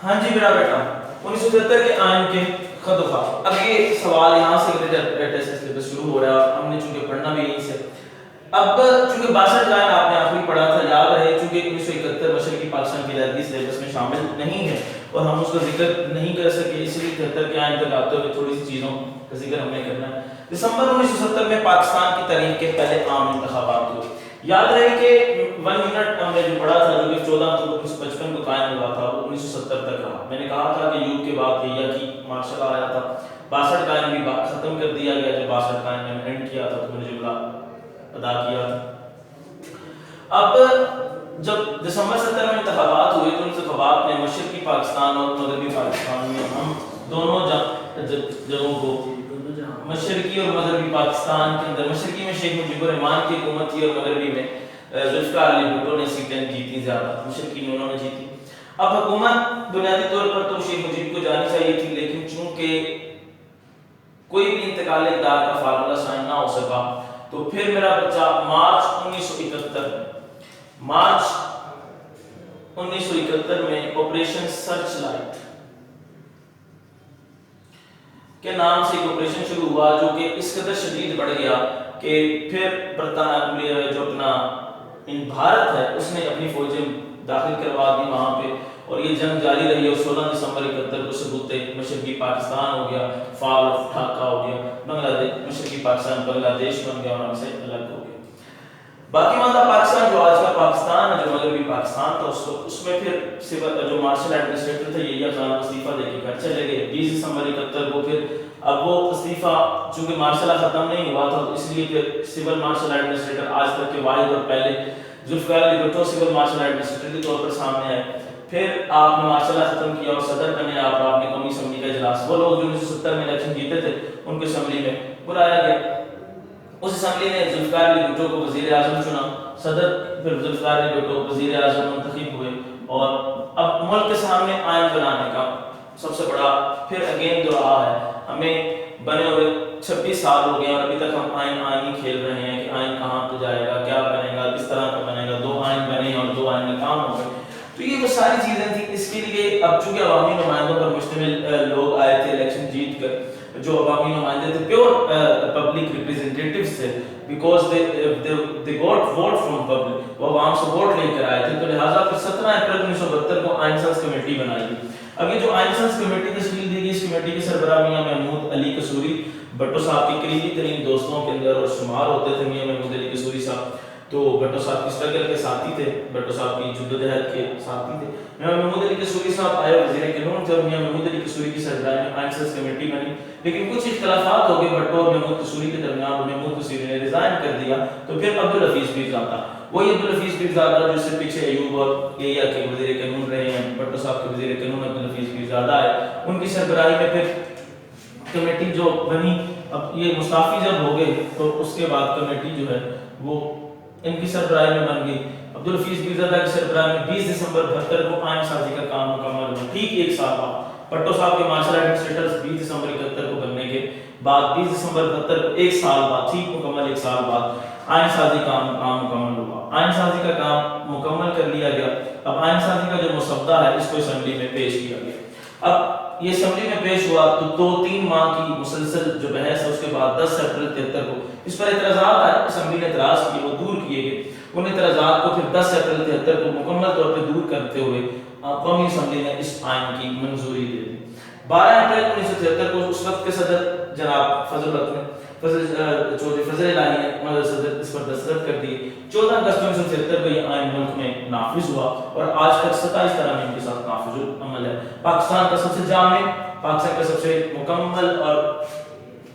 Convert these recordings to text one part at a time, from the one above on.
ہاں جی میرا بیٹا 1973 کے آئین کے خط و خواہ. اب یہ سوال یہاں سے شروع ہو رہا ہے، ہم نے چونکہ پڑھنا بھی یہیں سے. اب چونکہ 62 کا آئین آپ نے آخری پڑھا تھا، یاد رہے چونکہ 1971 مشرقی پاکستان کی علیحدگی سلیبس میں شامل نہیں ہے اور ہم اس کا ذکر نہیں کر سکے، اس لیے 73 کے آئین تک آتے ہوئے تھوڑی سی چیزوں کا ذکر ہم نے کرنا ہے. دسمبر 1970 میں پاکستان کی تاریخ کے پہلے عام انتخابات ہوئے. یاد رہے کہ 1 منٹ ہم نے جو پڑھا تھا جو کہ 14 اکتوبر 1955 کو قائم ہوا تھا وہ 1970 تک رہا. میں نے کہا تھا کہ یوگ کے بعد یا کی مارشل آیا تھا، 62 کا آئین بھی ختم کر دیا گیا. جب 62 کا آئین میں اینڈ کیا تھا تو میں نے جملہ ادا کیا تھا. اب جب دسمبر 70 میں انتخابات ہوئے تو انتخابات میں مشرقی پاکستان اور مغربی پاکستان میں ہم دونوں جگہوں کو، مشرقی اور مغربی پاکستان کے اندر مشرقی میں شیخ مجیب الرحمان کی حکومت تھی اور مغربی میں ذوالفقار علی بھٹو نے سیٹیں جیتی، زیادہ مشرقی میں انہوں نے جیتی. اب حکومت بنیادی طور پر تو شیخ مجیب کو جانی چاہیے تھی، لیکن چونکہ کوئی بھی انتقال اقدار کا فارمولہ سائن نہ ہو سکا تو پھر میرا بچہ مارچ 1971 میں آپریشن سرچ لائٹ کے نام سے ایک آپریشن شروع ہوا جو کہ اس قدر شدید بڑھ گیا کہ پھر برطانیہ جو اپنا بھارت ہے اس نے اپنی فوجیں داخل کروا دی وہاں پہ اور یہ جنگ جاری رہی اور 16 دسمبر 71 کو ثبوت مشرقی پاکستان ہو گیا، فال آف ڈھاکہ ہو گیا، بنگلہ دیش مشرقی پاکستان بنگلہ دیش بن گیا اور ہم سے الگ ہو گیا. باقی ماندہ پاکستان جو آج کا پاکستان ہے جو مغربی پاکستان تھا اس میں پھر جو مارشل ایڈمنسٹریٹر تھے یحییٰ خان استعفیٰ دے کے گھر چلے گئے 20 دسمبر 71 کو. پھر اب وہ استعفیٰ چونکہ مارشل ختم نہیں ہوا تھا تو اس لیے پھر سول مارشل ایڈمنسٹریٹر آج تک کے واحد اور پہلے Zulfiqar Ali Bhutto civil martial administrator کے طور پر سامنے آئے. پھر آپ نے مارشل ختم کیا اور صدر بنے آپ نے قومی اسمبلی کا اجلاس، وہ لوگ جو 1970 میں الیکشن جیتے تھے ان کو اسمبلی میں بلایا گیا. اس اسمبلی نے ذوالفقار علی بھٹو کو وزیر اعظم چنا، صدر پھر ذوالفقار علی بھٹو وزیر اعظم منتخب ہوئے اور اب ملک کے سامنے آئین بنانے کا سب سے بڑا پھر اگین جو رہا ہے. ہمیں بنے ہوئے 26 سال ہو گئے اور ابھی تک ہم آئین ہی کھیل رہے ہیں کہ آئین کہاں پہ جائے گا، کیا بنے گا، کس طرح کا بنے گا. 2 آئین بنے اور 2 آئین میں کام ہو گئے. تو یہ وہ ساری چیزیں تھیں. اس کے لیے اب چونکہ عوامی نمائندوں پر مشتمل لوگ آئے تھے الیکشن جیت کر، جو عوامی نمائندے تھے پیور پبلک ریپریزنٹیٹیوز تھے because they got vote from public، وہ عوام سے ووٹ لے کر آئے تھے. تو لہٰذا پھر 17 اپریل 1972 کو آئین ساز کمیٹی بنائی گئی. اب یہ جو آئین ساز کمیٹی تشکیل دی گئی اس کمیٹی کے سربراہ میاں محمود علی قصوری بھٹو صاحب کے قریبی ترین دوستوں کے اندر اور شمار ہوتے تھے. میاں محمود علی قصوری صاحب تو بھٹو صاحب کی اسٹرگل کے ساتھی تھے، بھٹو صاحب کی جدوجہد کے ساتھی تھے. میاں محمود علی قصوری صاحب آئے وزیر قانون تھے اور میاں محمود علی قصوری کی سربراہی میں آئین ساز کمیٹی بنی. لیکن کچھ اختلافات ہو گئے بھٹو اور محمود قصوری کے درمیان اور محمود قصوری نے ریزائن کر دیا. تو پھر عبدالحفیظ پیرزادہ، وہی عبدالحفیظ پیرزادہ جو اس سے پیچھے ایوب اور یحییٰ کے وزیر قانون رہے ہیں، بھٹو صاحب کے وزیر قانون عبدالحفیظ پیرزادہ آئے، ان کی سربراہی میں پھر کمیٹی جو بنی. اب یہ مستعفی جب ہو گئے تو اس کے بعد کمیٹی جو ہے وہ ان کی سربراہی میں بن گئی. عبدالحفیظ پیرزادہ کی سربراہی میں 20 دسمبر 72 کو آئین سازی کا کام مکمل ہوا. ٹھیک ایک سال بعد بھٹو صاحب کے مارشل ایڈمنسٹریٹرز 20 دسمبر 71 کو بننے کے بعد 20 دسمبر 72 کو ایک سال بعد، ٹھیک مکمل ایک سال بعد آئین سازی کا کام مکمل ہوا. آئین سازی کا کام مکمل کر لیا گیا. اب آئین سازی کا جو مسودہ ہے اس کو اسمبلی میں پیش کیا گیا. اب یہ اسمبلی میں پیش ہوا تو 2-3 ماہ کی مسلسل جو بحث ہے اس کے بعد 10 اپریل 73 کو اس پر اعتراضات آئے. اسمبلی نے اعتراض کیے، وہ دور کیے گئے. ان اعتراضات کو پھر 10 اپریل 73 کو مکمل طور پہ دور کرتے ہوئے قومی اسمبلی نے اس آئین کی منظوری دے دی. 12 اپریل 1973 کو اس وقت کے صدر جناب فضل الہی نے صدر اس پر دستخط کر دی. 14 اگست 1973 کو یہ آئین ملک میں نافذ ہوا اور آج تک 27 ترامیم کے ساتھ نافذ العمل ہے. پاکستان کا سب سے جامع، پاکستان کا سب سے مکمل اور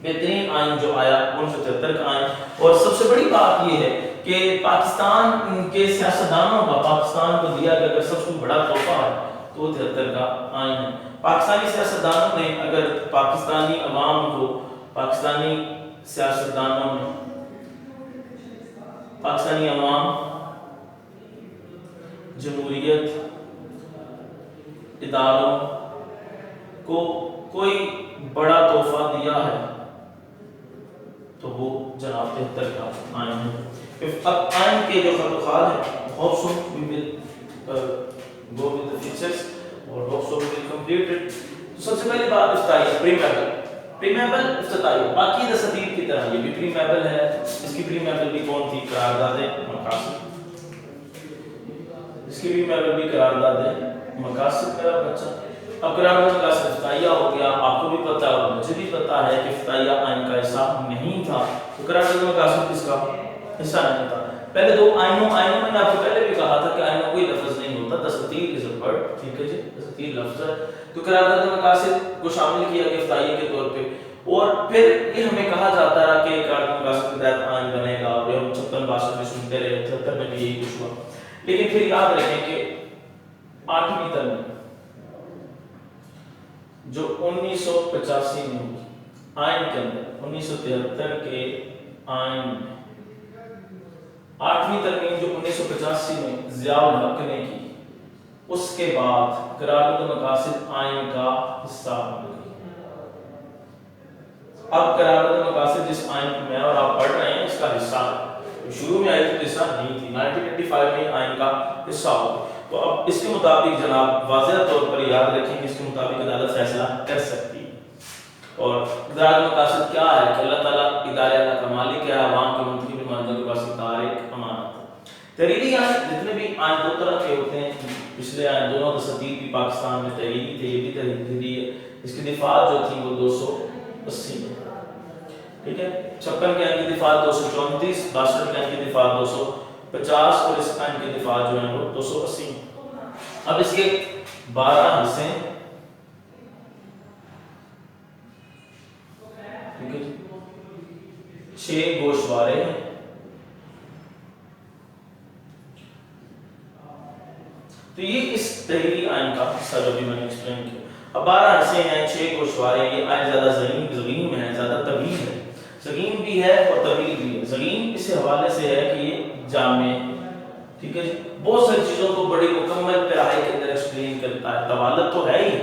بہترین آئین جو آیا 1973 کا آئین. اور سب سے بڑی بات یہ ہے کہ پاکستان کے سیاستدانوں کا پاکستان کو دیا گیا اگر سب سے بڑا تحفہ ہے تو 73 کا آئین ہے. پاکستانی سیاستدانوں نے اگر پاکستانی عوام کو، پاکستانی سیاستدانوں نے پاکستانی عوام، جمہوریت، اداروں کو کوئی بڑا تحفہ دیا ہے تو وہ جناب 73 کا آئین ہے. اب آئین کے جو خط و خال ہے hope so we will go with the features. اور also we will complete it. تو سب سے پہلی بات افتتاحیہ پریمیبل. پریمیبل افتتاحیہ باقی دساتیر کی طرح یہ بھی پریمیبل ہے. اس کی پریمیبل بھی کون تھی؟ قرارداد مقاصد. اس کی پریمیبل بھی قرارداد مقاصد کا بچہ. اب قرارداد مقاصد افتتاحیہ ہو گیا. آپ کو بھی پتا ہے اور مجھے بھی پتا ہے کہ افتتاحیہ آئین کا حصہ نہیں تھا. تو قرارداد مقاصد کس کا حصہ نہیں تھا؟ پہلے دو آئینوں میں نے آپ کو پہلے بھی کہا تھا کہ آئینوں کوئی لفظ نہیں ہوتا. دستور از اے ورڈ. ٹھیک ہے جی، دستور لفظ ہے. تو قرارداد مقاصد کو شامل کیا گیا افتتاحیہ کے طور پہ. اور پھر یہ ہمیں کہا جاتا ہے کہ قرارداد مقاصد کے تحت آئین بنے گا. اور ہم 56 میں سنتے رہے، 73 میں بھی یہی کچھ ہوا. لیکن پھر یاد رکھیں کہ 8ویں ترمیم جو 1985 میں ہوئی آئین کے اندر، 1973 کے آئین میں 8ویں ترمیم جو 1985 میں ضیاء الحق نے کی، اس کے بعد قرارداد مقاصد آئین کا حصہ بن گئی. اب قرارداد مقاصد جس آئین میں اور آپ پڑھ رہے ہیں اس کا حصہ ہے. شروع میں آئی تو حصہ نہیں تھی. 1985 میں آئین کا حصہ ہو. تو اب اس کے مطابق جناب واضح طور پر یاد رکھیں کہ اس کے مطابق عدالت فیصلہ کر سکتی ہے. اور قرارداد مقاصد کیا ہے کہ اللہ تعالیٰ ادارے اللہ کا مالک ہے، عوام کے منتخب نمائندوں کے پاس اختیار ایک امانت ہے. تحریری آئین جتنے بھی آئین دو طرح کے ہوتے ہیں. پچھلے آئین دونوں دساتیر بھی پاکستان میں تحریری تھے، یہ بھی تحریری ہے. اس کی دفعات جو تھی وہ 280 میں. ٹھیک ہے، 56 کے آئین کی دفعات 234، 62 کے آئین کی دفعات 250 اور اس آئین کی دفعات جو ہیں وہ 280. اب اس کے 12 حصے ہیں. ٹھیک ہے جی، 6 گوشوارے ہیں. تو یہ اس تحریری آئین کا حصہ جو بھی میں نے ایکسپلین کیا. اب 12 حصے ہیں، 6 گوشوارے. یہ آئین زیادہ زغیم ہے، زیادہ طویل ہے. زغیم بھی ہے اور طویل بھی ہے. زغیم اس حوالے سے ہے کہ یہ جامع ہے. ٹھیک ہے جی، بہت ساری چیزوں کو بڑی مکمل پیراہی کے اندر ایکسپلین کرتا ہے. طوالت تو ہے ہی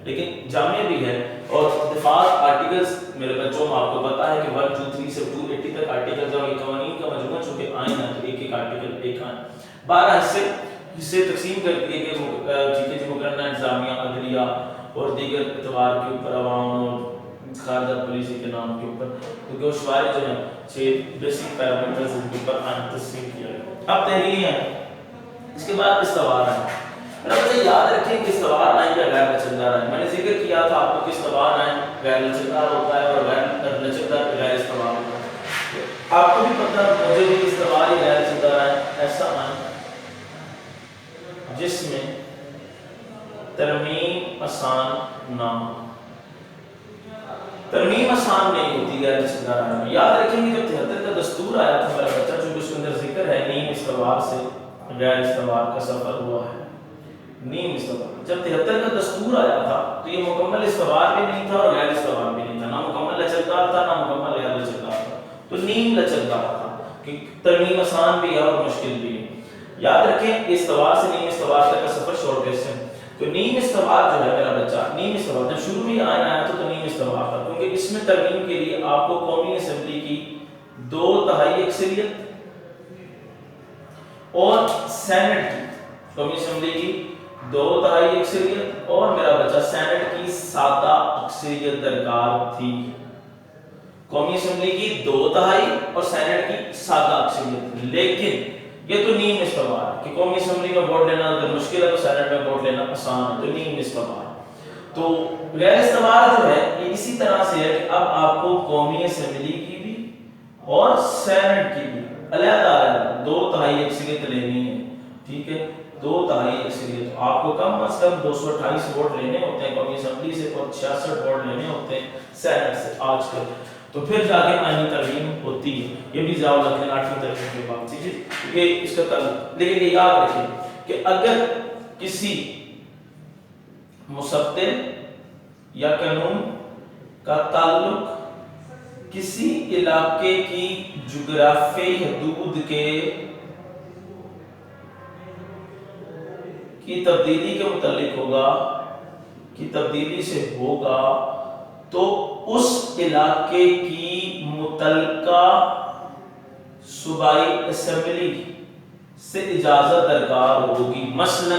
لیکن جامع بھی ہے. اور دفعات آرٹیکلز میرے بچوں آپ کو پتا ہے کہ 1 2 3 سے 280 تک آرٹیکلز اور یہ قوانین کا مجموعہ چونکہ آئین ہے تو ایک ایک آرٹیکل ایک آئین. 12 حصے تقسیم کر دیے کہ ٹھیک ہے جی، مقررہ انتظامیہ، عدلیہ اور دیگر اعتبار کے اوپر، عوام اور خارجہ پالیسی کے نام کے اوپر. تو گوشوارے جو ہیں 6 بیسک پیرامیٹرز ان کے اوپر آئین تقسیم کیا گیا. اب تحریری ہیں. اس کے بعد استوار آئین. مجھے یاد رکھیں کہ استوار آئین کا غیر لچکدار آئین. میں نے ذکر کیا تھا آپ کو کہ استوار آئین غیر لچکدار ہوتا ہے اور غیر لچکدار غیر استوار ہوتا ہے. آپ کو بھی پتہ، مجھے بھی استوار ہی غیر لچکدار آئین ایسا آئین جس میں ترمیم آسان نہ ہو. ترمیم آسان نہیں ہوتی غیر لچکدار آئین میں. یاد رکھیں گے جب 73 کا دستور آیا تھا میرا بچہ، چونکہ اس کے اندر ذکر ہے نیم استوار سے غیر استوار کا سفر ہوا ہے. نیم استوار جب 73 کا دستور آیا تھا تو یہ مکمل استوار بھی نہیں تھا اور غیر استوار بھی نہیں تھا. نہ مکمل لچکدار تھا نہ مکمل غیر لچکدار تھا. تو نیم لچکدار تھا کہ ترمیم آسان بھی ہے اور مشکل بھی ہے. یاد رکھیں استوار سے نیم استوار تک کا سفر شارٹ ڈسٹینس. تو نیم استوار جو ہے میرا بچہ، نیم استوار جب شروع میں آئین آیا تھا تو نیم استوار تھا کیونکہ اس میں ترمیم کے لیے آپ کو قومی اسمبلی کی 2/3 اکثریت اور سینٹ کی، قومی اسمبلی کی 2/3 اکثریت اور میرا بچہ سینٹ کی سادہ اکثریت درکار تھی. قومی اسمبلی کی 2/3 اور سینٹ کی سادہ اکثریت. لیکن یہ تو نیم استوار ہے کہ قومی اسمبلی میں ووٹ لینا اگر مشکل ہے تو سینٹ میں ووٹ لینا آسان ہے. تو نیم استوار. تو غیر استوار جو ہے یہ اسی طرح سے ہے کہ اب آپ کو قومی اسمبلی کی بھی اور سینٹ کی بھی علیحدہ علیحدہ 2/3 اکثریت لینی ہے. ٹھیک ہے، 2/3 اکثریت. آپ کو کم از کم 228 ووٹ لینے ہوتے ہیں قومی اسمبلی سے اور 66 ووٹ لینے ہوتے ہیں سینٹ سے آج کل. تو پھر جا کے آئینی ترمیم ہوتی ہے. یہ بھی ضیاء الحق نے 8ویں ترمیم کے بعد تھی کہ اس کا تعلق. لیکن یہ یاد رکھیں کہ اگر کسی مستقل یا قانون کا تعلق کسی علاقے کی جغرافیائی حدود کی تبدیلی کے متعلق ہوگا، کی تبدیلی سے ہوگا، تو اس علاقے کی متعلقہ صوبائی اسمبلی سے اجازت درکار ہوگی. مثلاً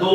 2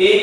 1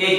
1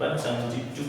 172।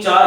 4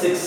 6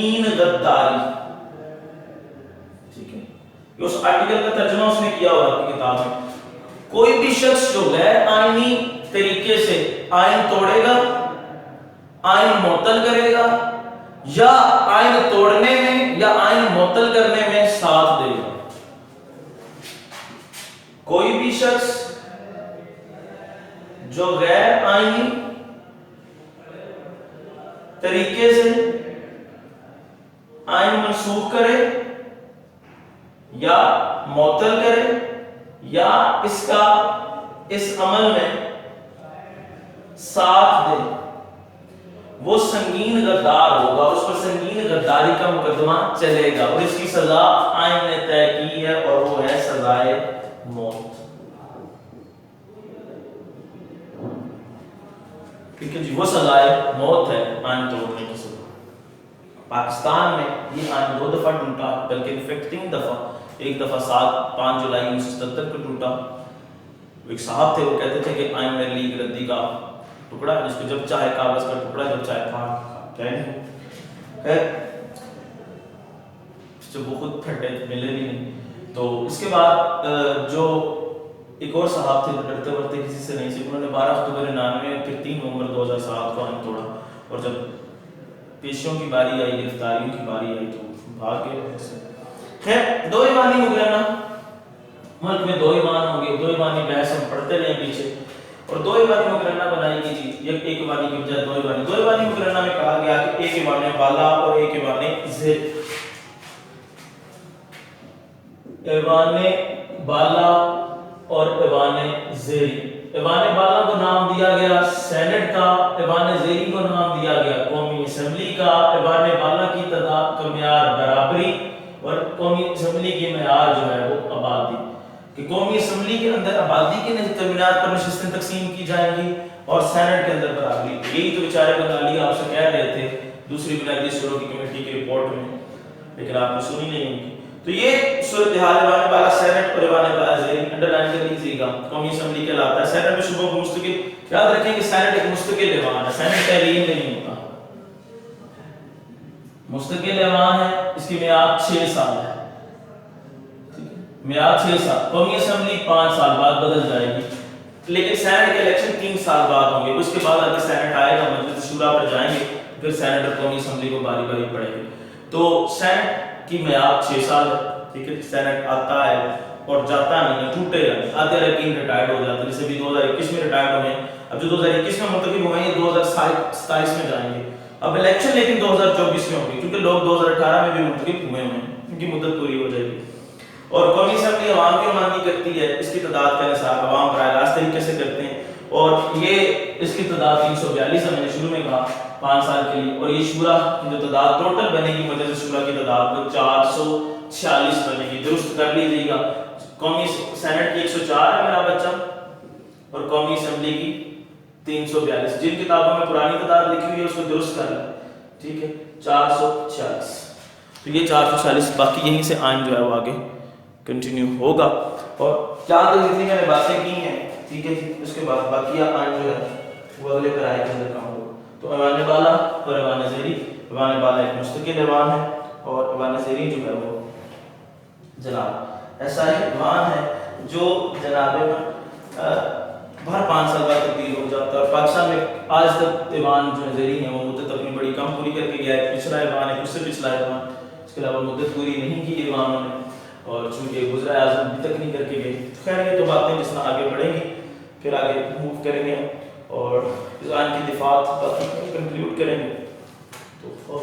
سنگین غداری. ٹھیک ہے, اس آرٹیکل کا ترجمہ اس نے کیا ہوا اپنی کتاب میں. کوئی بھی شخص جو غیر آئینی طریقے سے آئین توڑے گا, آئین معطل کرے گا, یا آئین توڑنے میں یا آئین معطل کرنے میں ساتھ دے گا. کوئی بھی شخص جو غیر آئینی طریقے سے آئین منسوخ کرے یا معطل کرے یا اس عمل میں ساتھ دے, وہ سنگین غدار ہوگا, اس پر سنگین غداری کا مقدمہ چلے گا, اور اس کی سزا آئین نے طے کی ہے, اور وہ ہے سزائے موت. ٹھیک ہے جی, وہ سزائے موت ہے آئین توڑنے کی سزا. پاکستان میں یہ آئین 2 دفعہ ٹوٹا, بلکہ انفیکٹ 3 دفعہ. ایک دفعہ 5 جولائی 1977 کو ٹوٹا. ایک صاحب تھے, وہ کہتے تھے کہ آئین میرے لیے ردی کا ٹکڑا ہے, جس کو جب چاہے کاغذ کا ٹکڑا, جب چاہے پھاڑ خیر جب وہ خود پھٹے ملے بھی نہیں. تو اس کے بعد جو ایک اور صاحب تھے, ڈرتے ورتے کسی سے نہیں سے, انہوں نے 12 اکتوبر 1999 پھر 3 نومبر 2007 کو آئین توڑا, اور جب پیشیوں کی باری آئی, گرفتاریوں کی باری آئی, تو بھاگ گئے. خیر 2 ایوانی مقررہ, ملک میں 2 ایوان ہوں گے, 2 ایوانی بحث ہم پڑھتے رہے پیچھے, اور 2 ایوانی مقررہ بنائی گئی جی. ایک ایوانی کی بجائے 2 ایوانی. 2 ایوانی مقررہ میں کہا گیا کہ ایک ایوان بالا اور ایک ایوان زیر. ایوان بالا اور ایوان زیری. ایوان بالا کو نام دیا گیا سینٹ کا, ایوان زیری کو نام دیا گیا قومی اسمبلی کا. ایوان بالا کی تعداد کا معیار برابری, اور قومی اسمبلی کی معیار جو ہے وہ آبادی, کہ قومی اسمبلی کے اندر آبادی کی بنیاد پر نشستیں تقسیم کی جائیں گی, اور سینٹ کے اندر برابری. یہی تو بیچارے بنگالی آپ سے کہہ رہے تھے دوسری بنیادی شعوروں کی کمیٹی کی رپورٹ میں, لیکن آپ نے سنی نہیں ہوگی. تو یہ صورتحال ایوان بالا سینٹ اور ایوان بالا زیر انڈر لائن کر لیجیے گا. قومی اسمبلی کہلاتا ہے. سینٹ میں صوبوں کو مستقل, یاد رکھیں کہ سینٹ ایک مستقل ایوان ہے, سینٹ تحریر نہیں ہوتا, مستقل ایوان ہے. اس کی میعاد 6 سال ہے, میعاد 6 سال. قومی اسمبلی 5 سال بعد بدل جائے گی, لیکن سینٹ کے الیکشن 3 سال بعد ہوں گے. اس کے بعد آگے سینٹ آئے گا, مجلس شورا پر جائیں گے, پھر سینٹ اور قومی اسمبلی کو باری باری پڑے گی. تو سینٹ کی میعاد 6 سال ہے. ٹھیک ہے, سینٹ آتا ہے اور جاتا نہیں ہے, ٹوٹے گا. آتے رکین ریٹائرڈ ہو جاتے ہیں, جیسے بھی 2021 میں ریٹائرڈ ہوئے ہیں. اب جو 2021 میں منتخب ہوئے ہیں, یہ 2027 میں جائیں گے. اب الیکشن لیکن 2024 میں ہوگی, کیونکہ لوگ 2018 میں بھی منتخب ہوئے ہیں, ان کی مدت پوری ہو جائے گی. اور قومی اسمبلی عوام کی نمائندگی کرتی ہے. اس کی تعداد کا انحصار عوام براہ راست طریقے سے کرتے ہیں, اور یہ اس کی تعداد 342 ہے, میں نے شروع میں کہا 5 سال کے لیے. اور یہ شورا کی جو تعداد ٹوٹل بنے گی, مجلس شورا کی تعداد کو 446 بنے گی. درست کر لیجیے گا. قومی سینٹ کی 104 ہے میرا بچہ, اور قومی اسمبلی کی 342. جن کتابوں میں پرانی تعداد لکھی ہوئی ہے اس کو درست کر لیں. ٹھیک ہے, 446. تو یہ 446, باقی یہیں سے آئین جو ہے وہ آگے کنٹینیو ہوگا. اور کیا تو جتنی میں نے باتیں کی ہیں, ٹھیک ہے جی, اس کے بعد باقی آئین جو ہے وہ اگلے کرائے کے اندر کام ہوگا. تو ایوان بالا اور ایوان زیری. ایوان بالا ایک مستقل ایوان ہے, اور ایوان زیری جو ہے وہ جناب ایسا ہی ایوان ہے جو جناب ہر 5 سال بعد تبدیل ہو جاتا ہے. اور پاکستان میں آج تک ایوان جو زیری ہیں وہ مدت اپنی بڑی کم پوری کر کے گیا ہے. پچھلا ایوان ہے, اس سے پچھلا ایوان, اس کے علاوہ مدت پوری نہیں کی ایوانوں نے, اور چونکہ گزرا اعظم ابھی تک نہیں کر کے گئے. خیر یہ تو باتیں جس طرح آگے بڑھیں گی, پھر آگے موو کریں گے, اور اس آئین کی دفاع باقی کنکلیوڈ کریں گے. تو